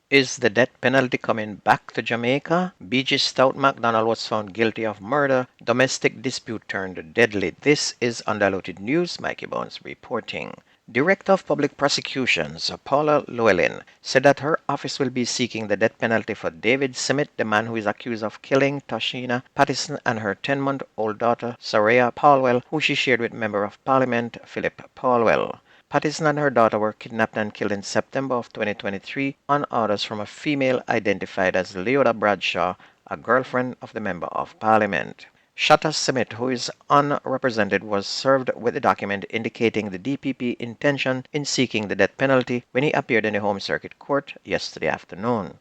Is the death penalty coming back to Jamaica? Beachy Stout Mcdonald was found guilty of murder. Domestic dispute turned deadly. This is Undiluted News. Mikey Bones reporting. Director of Public Prosecutions, Paula Llewellyn, said that her office will be seeking the death penalty for David Simmet, the man who is accused of killing Tashina Pattison and her 10-month-old daughter, Saraya Palwell, who she shared with Member of Parliament Philip Palwell. Pattison and her daughter were kidnapped and killed in September of 2023 on orders from a female identified as Leoda Bradshaw, a girlfriend of the Member of Parliament. Shatta Smith, who is unrepresented, was served with a document indicating the DPP intention in seeking the death penalty when he appeared in the Home Circuit Court yesterday afternoon.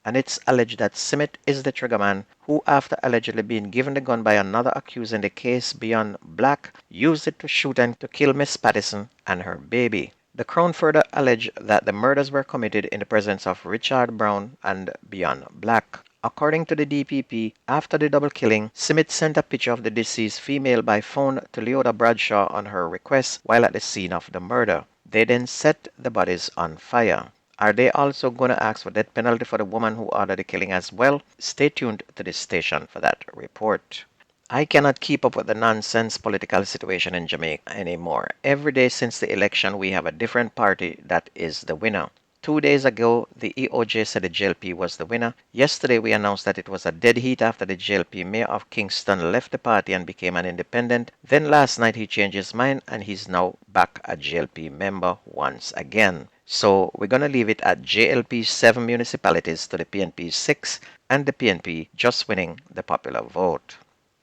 And it's alleged that Smith is the triggerman who, after allegedly being given the gun by another accused in the case beyond Black, used it to shoot and to kill Miss Pattison and her baby. The Crown further alleged that the murders were committed in the presence of Richard Brown and Beyond Black. According to the DPP, after the double killing, Smith sent a picture of the deceased female by phone to Leoda Bradshaw on her request while at the scene of the murder. They then set the bodies on fire. Are they also going to ask for death penalty for the woman who ordered the killing as well? Stay tuned to this station for that report. I cannot keep up with the nonsense political situation in Jamaica anymore. Every day since the election, we have a different party that is the winner. 2 days ago, the EOJ said the JLP was the winner. Yesterday, we announced that it was a dead heat after the JLP mayor of Kingston left the party and became an independent. Then last night, he changed his mind and he's now back a JLP member once again. So we're going to leave it at JLP 7 municipalities to the PNP 6 and the PNP just winning the popular vote.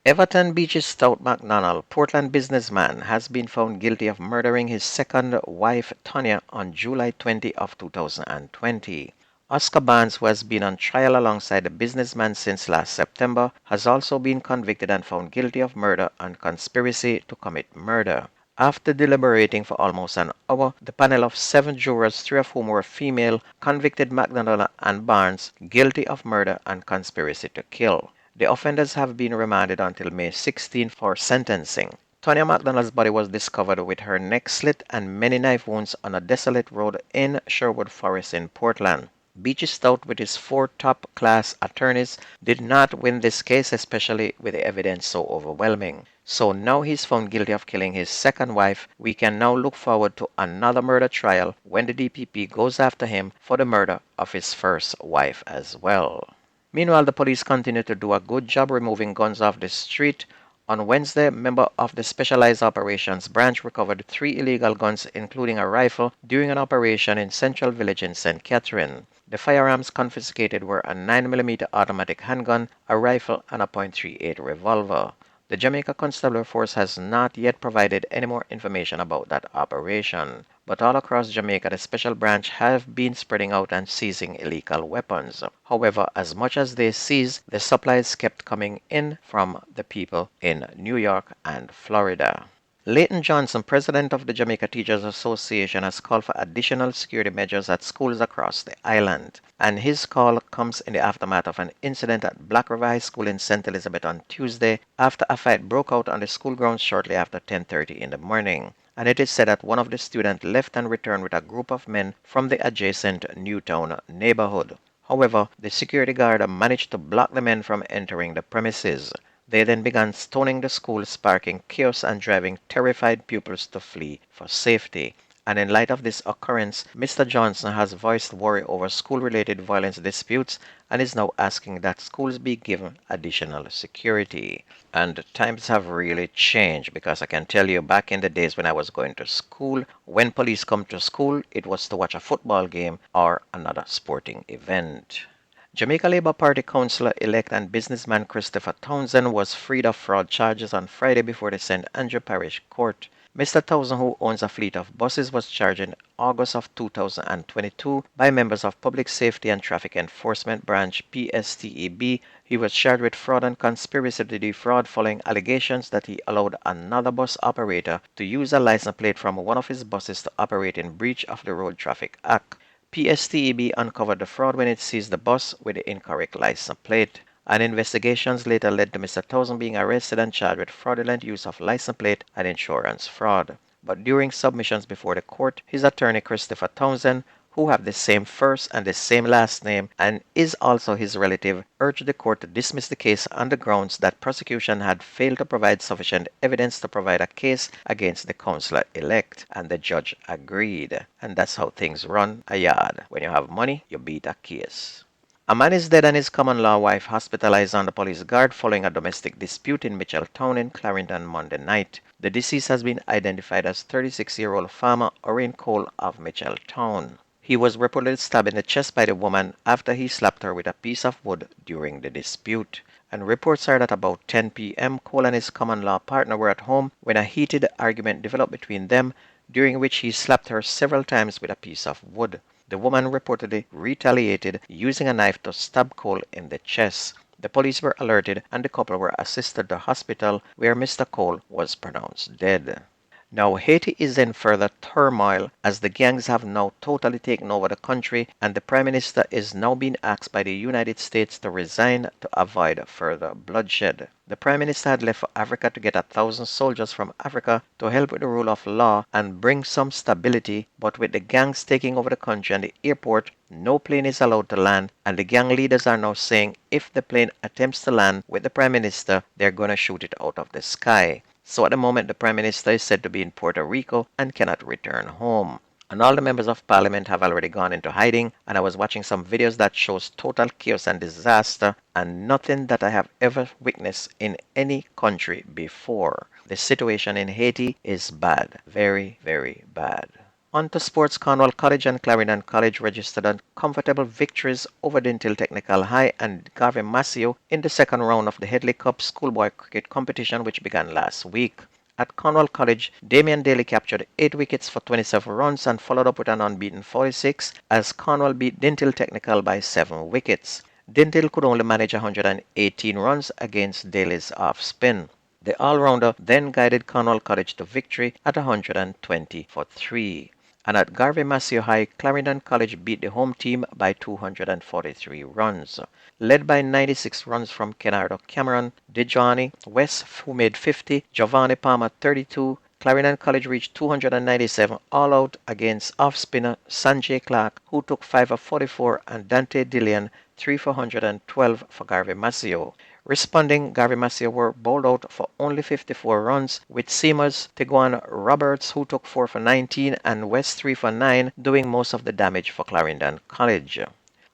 Everton Beachy Stout Mcdonald, Portland businessman, has been found guilty of murdering his second wife Tonya on July 20 of 2020. Oscar Barnes, who has been on trial alongside the businessman since last September, has also been convicted and found guilty of murder and conspiracy to commit murder. After deliberating for almost an hour, the panel of 7 jurors, 3 of whom were female, convicted McDonald and Barnes guilty of murder and conspiracy to kill. The offenders have been remanded until May 16 for sentencing. Tonya McDonald's body was discovered with her neck slit and many knife wounds on a desolate road in Sherwood Forest in Portland. Beachy Stout, with his 4 top-class attorneys, did not win this case, especially with the evidence so overwhelming. So now he's found guilty of killing his second wife. We can now look forward to another murder trial when the DPP goes after him for the murder of his first wife as well. Meanwhile, the police continue to do a good job removing guns off the street. On Wednesday, a member of the Specialized Operations Branch recovered 3 illegal guns, including a rifle, during an operation in Central Village in St. Catherine. The firearms confiscated were a 9mm automatic handgun, a rifle, and a .38 revolver. The Jamaica Constabulary Force has not yet provided any more information about that operation. But all across Jamaica, the Special Branch have been spreading out and seizing illegal weapons. However, as much as they seize, the supplies kept coming in from the people in New York and Florida. Leighton Johnson, president of the Jamaica Teachers Association, has called for additional security measures at schools across the island. And his call comes in the aftermath of an incident at Black River High School in St. Elizabeth on Tuesday after a fight broke out on the school grounds shortly after 10:30 in the morning. And it is said that one of the students left and returned with a group of men from the adjacent Newtown neighborhood. However, the security guard managed to block the men from entering the premises. They then began stoning the school, sparking chaos and driving terrified pupils to flee for safety. And in light of this occurrence, Mr. Johnson has voiced worry over school-related violence disputes and is now asking that schools be given additional security. And times have really changed, because I can tell you, back in the days when I was going to school, when police come to school, it was to watch a football game or another sporting event. Jamaica Labour Party councillor-elect and businessman Christopher Townsend was freed of fraud charges on Friday before the St. Andrew Parish Court. Mr. Townsend, who owns a fleet of buses, was charged in August of 2022 by members of Public Safety and Traffic Enforcement Branch PSTEB. He was charged with fraud and conspiracy to defraud following allegations that he allowed another bus operator to use a license plate from one of his buses to operate in breach of the Road Traffic Act. PSTEB uncovered the fraud when it seized the bus with the incorrect license plate. And investigations later led to Mr. Townsend being arrested and charged with fraudulent use of license plate and insurance fraud. But during submissions before the court, his attorney Christopher Townsend, who have the same first and the same last name and is also his relative, urged the court to dismiss the case on the grounds that prosecution had failed to provide sufficient evidence to provide a case against the councillor-elect, and the judge agreed. And that's how things run a yard. When you have money, you beat a case. A man is dead and his common-law wife hospitalized under police guard following a domestic dispute in Mitchelltown in Clarendon Monday night. The deceased has been identified as 36-year-old farmer Orrin Cole of Mitchelltown. He was reportedly stabbed in the chest by the woman after he slapped her with a piece of wood during the dispute. And reports are that about 10 p.m. Cole and his common-law partner were at home when a heated argument developed between them, during which he slapped her several times with a piece of wood. The woman reportedly retaliated using a knife to stab Cole in the chest. The police were alerted and the couple were assisted to hospital where Mr. Cole was pronounced dead. Now Haiti is in further turmoil as the gangs have now totally taken over the country, and the Prime Minister is now being asked by the United States to resign to avoid further bloodshed. The Prime Minister had left for Africa to get 1,000 soldiers from Africa to help with the rule of law and bring some stability, but with the gangs taking over the country and the airport, no plane is allowed to land, and the gang leaders are now saying if the plane attempts to land with the Prime Minister, they're going to shoot it out of the sky. So at the moment, the Prime Minister is said to be in Puerto Rico and cannot return home. And all the members of parliament have already gone into hiding, and I was watching some videos that shows total chaos and disaster and nothing that I have ever witnessed in any country before. The situation in Haiti is bad, very, very bad. On to sports. Cornwall College and Clarendon College registered on comfortable victories over Dintil Technical High and Garvey Massio in the second round of the Headley Cup schoolboy cricket competition, which began last week. At Cornwall College, Damian Daly captured 8 wickets for 27 runs and followed up with an unbeaten 46 as Cornwall beat Dintil Technical by 7 wickets. Dintil could only manage 118 runs against Daly's off-spin. The all-rounder then guided Cornwall College to victory at 120 for 3. And at Garvey Massio High, Clarendon College beat the home team by 243 runs. Led by 96 runs from Kenardo Cameron, Dejani West, who made 50, Giovanni Palmer 32, Clarendon College reached 297 all-out against off-spinner Sanjay Clark, who took 5 of 44, and Dante Dillian 3 for 112 for Garvey Massio. Responding, Garvey Massio were bowled out for only 54 runs, with seamers Teguan Roberts, who took 4 for 19, and West 3 for 9, doing most of the damage for Clarendon College.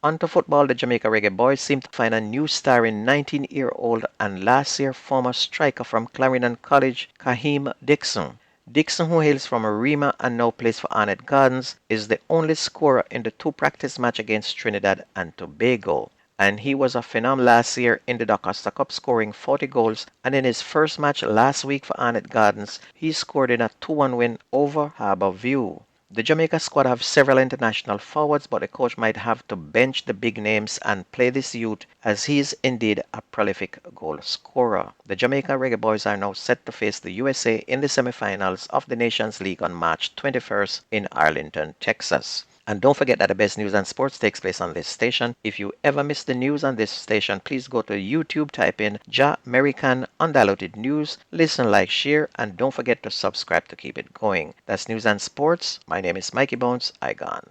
On to football, the Jamaica Reggae Boys seem to find a new star in 19-year-old and last year former striker from Clarendon College, Kaheem Dixon. Dixon, who hails from Arima and now plays for Arnett Gardens, is the only scorer in the 2 practice match against Trinidad and Tobago. And he was a phenom last year in the DaCosta Cup, scoring 40 goals, and in his first match last week for Arnett Gardens, he scored in a 2-1 win over Harbour View. The Jamaica squad have several international forwards, but the coach might have to bench the big names and play this youth as he is indeed a prolific goal scorer. The Jamaica Reggae Boys are now set to face the USA in the semifinals of the Nations League on March 21st in Arlington, Texas. And don't forget that the best news and sports takes place on this station. If you ever miss the news on this station, please go to YouTube, type in Jamerican Undiluted News, listen, like, share, and don't forget to subscribe to keep it going. That's news and sports. My name is Mikey Bones. I gone.